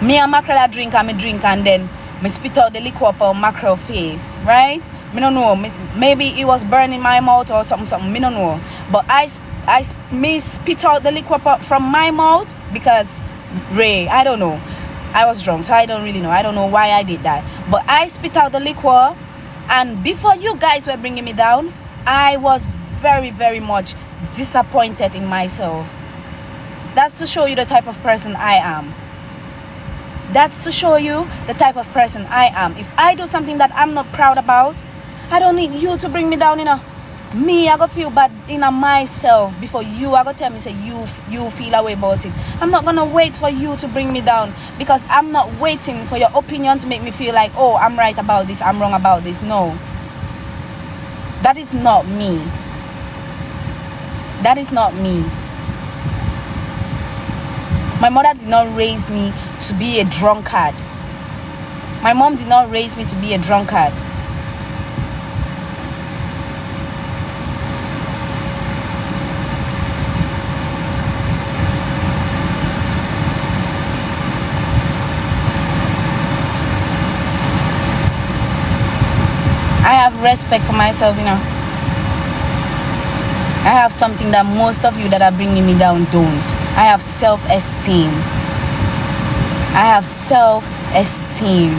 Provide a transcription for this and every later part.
Me and mackerel a drink and me drink and then me spit out the liquor up on mackerel face, right? Me don't know. Maybe it was burning my mouth or something. Me don't know. But me spit out the liquor from my mouth because I don't know. I was drunk, so I don't really know. I don't know why I did that. But I spit out the liquor, and before you guys were bringing me down, I was very, very much disappointed in myself. That's to show you the type of person I am. That's to show you the type of person I am. If I do something that I'm not proud about, I don't need you to bring me down, Me, I go feel bad in myself before you. I go tell me, say you feel away about it. I'm not gonna wait for you to bring me down, because I'm not waiting for your opinion to make me feel like, oh, I'm right about this, I'm wrong about this. No. That is not me. That is not me. My mother did not raise me to be a drunkard. My mom did not raise me to be a drunkard. I have respect for myself, I have something that most of you that are bringing me down don't. I have self-esteem. I have self-esteem.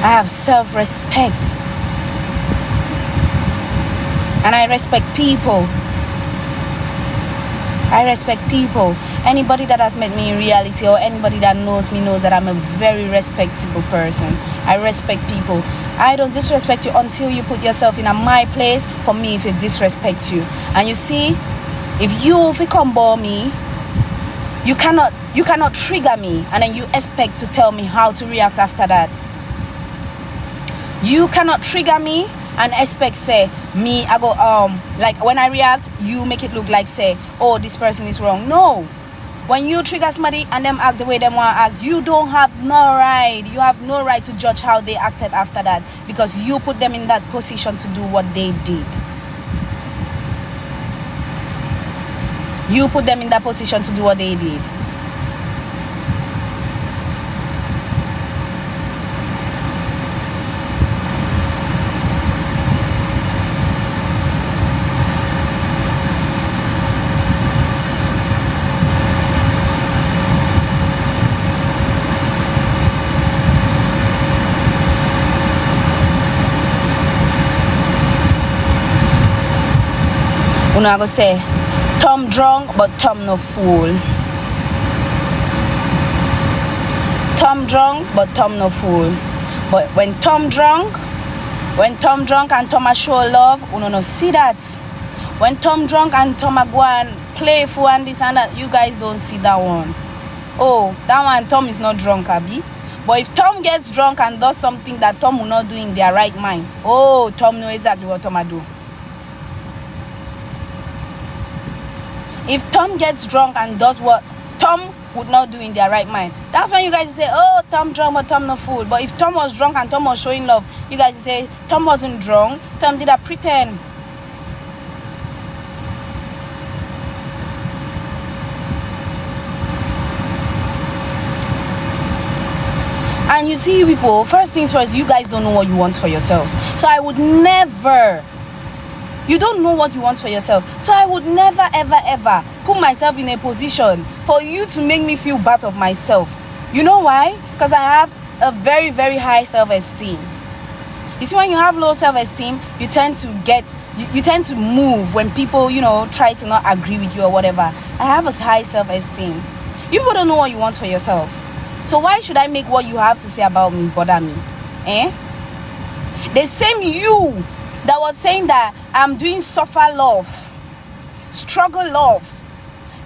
I have self-respect. And I respect people. I respect people. Anybody that has met me in reality or anybody that knows me knows that I'm a very respectable person. I respect people. I don't disrespect you until you put yourself in my place for me if you disrespect you. And you see, if you come bore me, you cannot trigger me and then you expect to tell me how to react after that. You cannot trigger me and expect say me I go like when I react you make it look like say, oh, this person is wrong. No. When you trigger somebody and them act the way they want to act, you don't have no right. You have no right to judge how they acted after that, because you put them in that position to do what they did. You put them in that position to do what they did. I go say, Tom drunk, but Tom no fool. Tom drunk, but Tom no fool. But when Tom drunk and Tom a show love, you no see that. When Tom drunk and Tom a go and playful and this and that, you guys don't see that one. Oh, that one, Tom is not drunk, Abby. But if Tom gets drunk and does something that Tom will not do in their right mind, oh, Tom knows exactly what Tom a do. If Tom gets drunk and does what Tom would not do in their right mind, that's when you guys say, oh, Tom drunk but Tom no fool. But if Tom was drunk and Tom was showing love, you guys say Tom wasn't drunk, Tom did a pretend. And you see, people, first things first, you guys don't know what you want for yourselves. So I would never, you don't know what you want for yourself. So I would never, ever, ever put myself in a position for you to make me feel bad of myself. You know why? Because I have a very, very high self-esteem. You see, when you have low self-esteem, you tend to get, you tend to move when people, try to not agree with you or whatever. I have a high self-esteem. You don't know what you want for yourself. So why should I make what you have to say about me bother me? The same you that was saying that I'm doing suffer love, struggle love.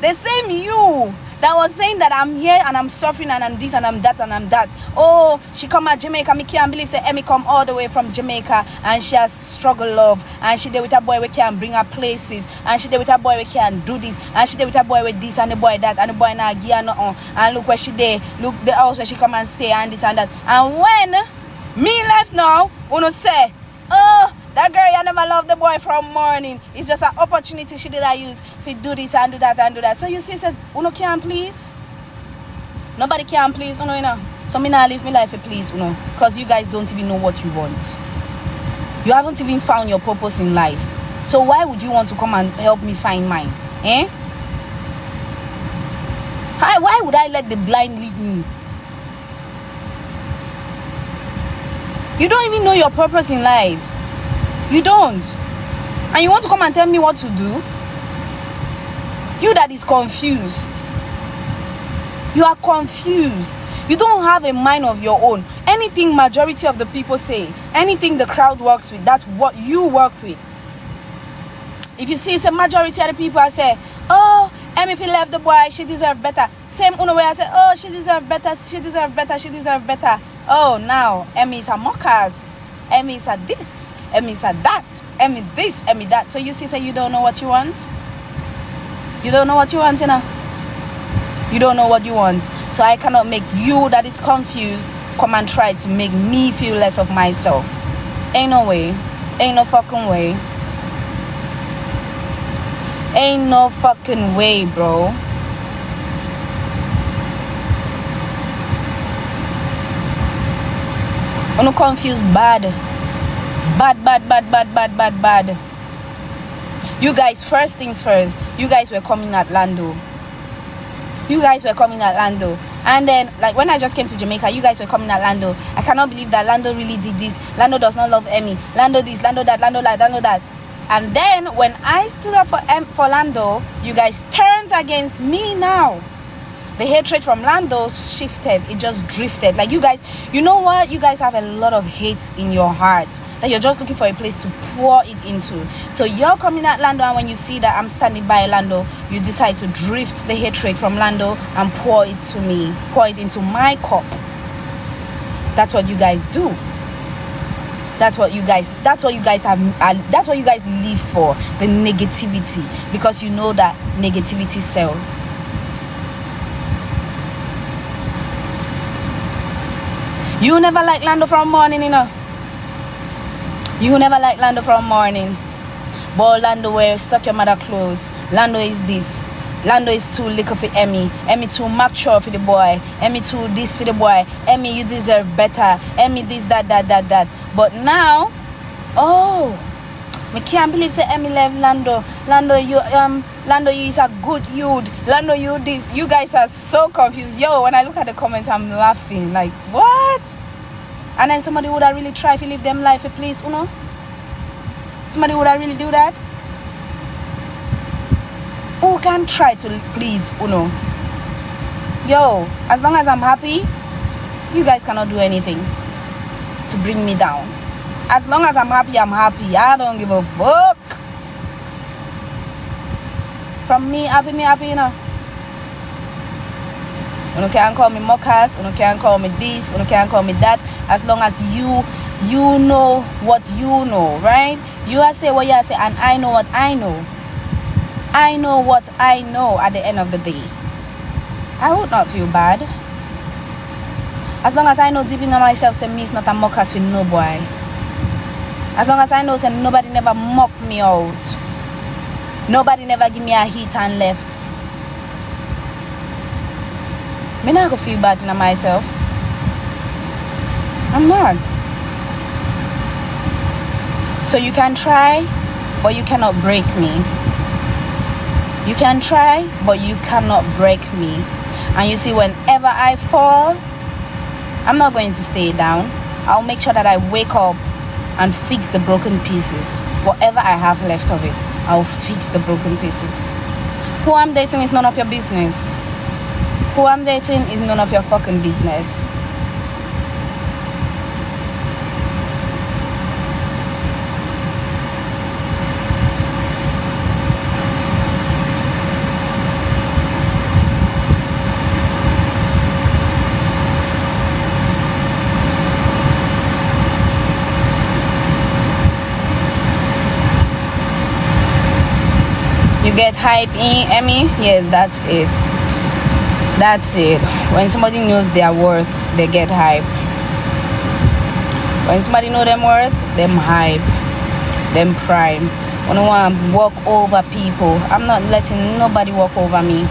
The same you that was saying that I'm here and I'm suffering and I'm this and I'm that and I'm that. Oh, she come at Jamaica. Me can't believe say Emmy come all the way from Jamaica and she has struggle love and she there with a boy we can bring her places and she there with a boy we can do this and she there with a boy with this and the boy that and the boy now give her nothing and look where she there, look the house where she come and stay and this and that. And when me left now, wanna say, oh, that girl, you never loved the boy from morning. It's just an opportunity she did I use to do this and do that and do that. So you see, said, Uno can't please. Nobody can please you know. So me now live my life a please you know, because you guys don't even know what you want. You haven't even found your purpose in life. So why would you want to come and help me find mine? Eh? Why would I let the blind lead me? You don't even know your purpose in life. You don't. And you want to come and tell me what to do? You that is confused. You are confused. You don't have a mind of your own. Anything majority of the people say, anything the crowd works with, that's what you work with. If you see it's a majority of the people I say, oh, Emmy, if he left the boy, she deserve better. Same way I say, oh, she deserve better, she deserve better, she deserve better. Oh, now Emmy is a mockers. Emmy is a this, Emmy is a that, Emmy this, Emmy that. So you see, say you don't know what you want. You don't know what you want, you know. You don't know what you want. So I cannot make you that is confused come and try to make me feel less of myself. Ain't no way. Ain't no fucking way. Ain't no fucking way, bro. I'm not confused. Bad. Bad. You guys, first things first, you guys were coming at Lando. And then, like, when I just came to Jamaica, you guys were coming at Lando. I cannot believe that Lando really did this. Lando does not love Emmy. Lando this, Lando that, Lando that, Lando that. And then, when I stood up for Lando, you guys turned against me now. The hatred from Lando shifted. It just drifted. Like, you guys, you know what? You guys have a lot of hate in your heart that you're just looking for a place to pour it into. So you're coming at Lando, and when you see that I'm standing by Lando, you decide to drift the hatred from Lando and pour it to me. Pour it into my cup. That's what you guys do. That's what you guys live for, the negativity, because you know that negativity sells. You never like Lando from morning, you know. You never like Lando from morning. But Lando wear suck your mother clothes. Lando is this. Lando is too little for Emmy. Emmy too mature for the boy. Emmy too this for the boy. Emmy, you deserve better. Emmy this, that. But now, oh, I can't believe say Emmy left Lando. Lando, you is a good youth. Lando, you this. You guys are so confused. Yo, when I look at the comments, I'm laughing. Like, what? And then somebody would have really tried to live them life a place, you know? Somebody would have really do that? Who can try to please, you know? Yo, as long as I'm happy, you guys cannot do anything to bring me down. As long as I'm happy, I'm happy. I don't give a fuck. From me happy, you know. You can't call me mockers. You can't call me this. You can't call me that. As long as you know what you know, right? You are say what you are say, and I know what I know. I know what I know at the end of the day. I would not feel bad. As long as I know deep in myself, say me is not a mockers with no boy. As long as I know, say nobody never mock me out. Nobody never give me a hit and left. Me not gonna feel bad in myself. I'm not. So you can try, but you cannot break me. You can try, but you cannot break me. And you see, whenever I fall, I'm not going to stay down. I'll make sure that I wake up and fix the broken pieces. Whatever I have left of it, I'll fix the broken pieces. Who I'm dating is none of your business. Who I'm dating is none of your fucking business. You get hype in Emmy? Yes, that's it. That's it. When somebody knows their worth, they get hype. When somebody know them worth, them hype, them prime. When I want to walk over people, I'm not letting nobody walk over me.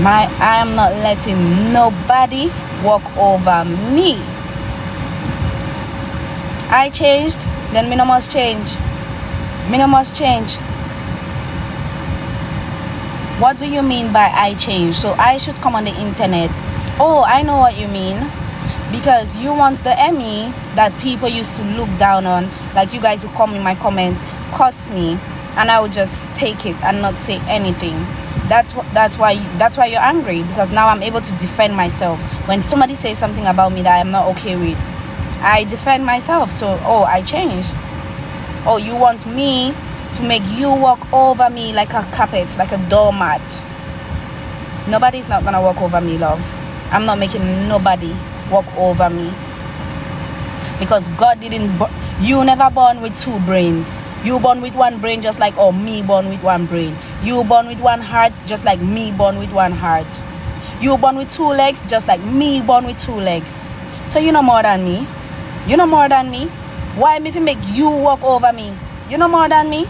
I am not letting nobody walk over me. I changed, then me no must change. Me no must change. What do you mean by I changed? So I should come on the internet. Oh, I know what you mean. Because you want the Emmy that people used to look down on, like you guys would come in my comments, curse me, and I would just take it and not say anything. That's why you're angry, because now I'm able to defend myself. When somebody says something about me that I'm not okay with, I defend myself. So, oh, I changed. Oh, you want me to make you walk over me like a carpet, like a doormat. Nobody's not gonna walk over me, love. I'm not making nobody walk over me, because God didn't you never born with two brains. You born with one brain, just like me born with one brain. You born with one heart, just like me born with one heart. You born with two legs, just like me born with two legs. So you know more than me. You know more than me. Why me if make you walk over me? You know more than me.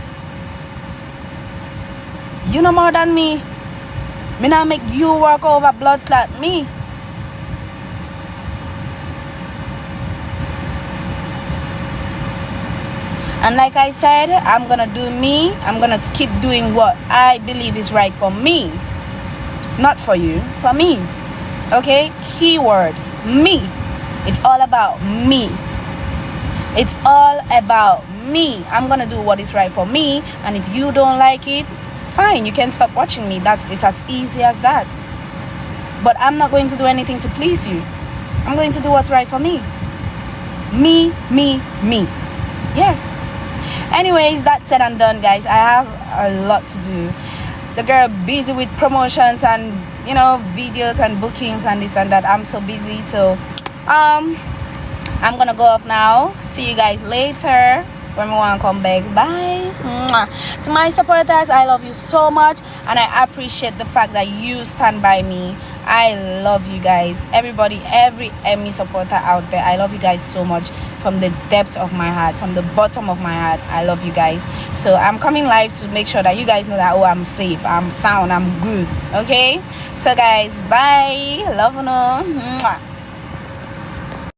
You know more than me. Me not make you walk over blood clot me. And like I said, I'm gonna do me. I'm gonna keep doing what I believe is right for me. Not for you, for me. Okay? Keyword, me. It's all about me. It's all about me. I'm gonna do what is right for me. And if you don't like it, fine, you can stop watching me. It's as easy as that. But I'm not going to do anything to please you. I'm going to do what's right for me. Me, me, me. Yes. Anyways, that's said and done, guys. I have a lot to do. The girl busy with promotions and videos and bookings and this and that. I'm so busy, so I'm gonna go off now. See you guys later when we want to come back. Bye. Mwah. To my supporters, I love you so much, and I appreciate the fact that you stand by me. I love you guys. Everybody, every Emmy supporter out there, I love you guys so much from the depth of my heart, from the bottom of my heart. I love you guys. So I'm coming live to make sure that you guys know that, oh, I'm safe, I'm sound, I'm good. Okay, so guys, bye. Love you. Mwah.